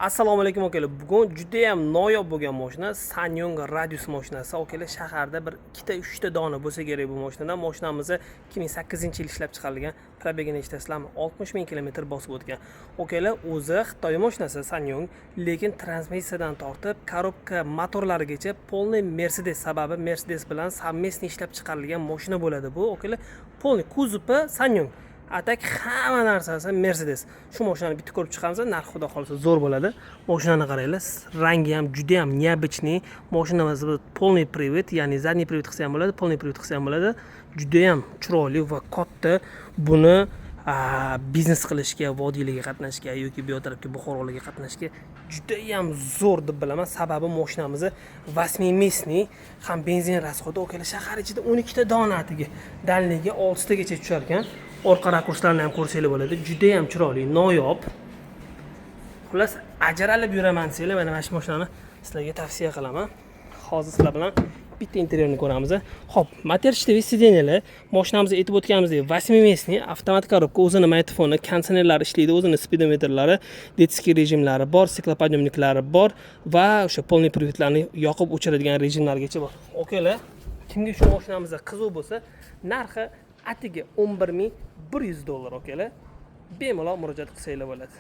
Assalomu alaykum akalar. Bugun juda ham noyob bo'lgan mashina Sanyong Radius mashinasi. Akalar shaharda bir 2 ta 3 ta dona bo'lsa kerak bu mashinadan. Mashinamizni 2008-yil ishlab chiqarilgan. Probegini eshitasizlarmi? 60 ming kilometr bosib o'tgan. Akalar, o'zi Xitoy mashinasi Sanyong, lekin transmissiyadan tortib korobka motorlarigacha polniy Mercedes, sababi Mercedes bilan совместно ishlab chiqarilgan mashina bo'ladi bu. Akalar, polniy kuzovi Sanyong. Atak hamma narsasi Mercedes. Shu mashinani bitta ko'rib chiqamiz, narxi xudo xolisa zo'r bo'ladi. Mashinani qaranglar, rangi ham juda ham необычный. Mashinamiz полный привод, ya'ni задний привод qilsa ham bo'ladi, полный привод qilsa ham bo'ladi. Juda ham chiroyli va katta. Buni biznes qilishga, vodiylarga qatnashga yoki bu tarafga Buxorolarga qatnashga juda ham zo'r deb bilaman. Sababi mashinamiz 8-местный, ham benzin расходi o'kala shahar ichida 12 ta dona atiga, danligi 6 tagacha tushar ekan. Orqa rakurslarni ham ko'rsanglar bo'ladi. Juda ham chiroyli, noyob. Xullas, ajralib yuraman desanglar, mana shu mashinani sizlarga tavsiya qilaman. Hozir sizlar bilan bitta interyerini ko'ramiz. Xo'p, material sideniyalar, mashinamizda aytib o'tganimizdek 8-местный avtomat korobka, o'zini magnitofoni, konditsionerlari ishlaydi, o'zini speedometrlari, detskiy rejimlari bor, siklopodъемниклari bor va o'sha полный приводlarni yoqib o'chiradigan rejimlargacha bor. Okalar, kimga shu mashinamizda qiziq bo'lsa, narxi atiga $11,100 okalar. Bemalol murojaat qilsanglar bo'ladi.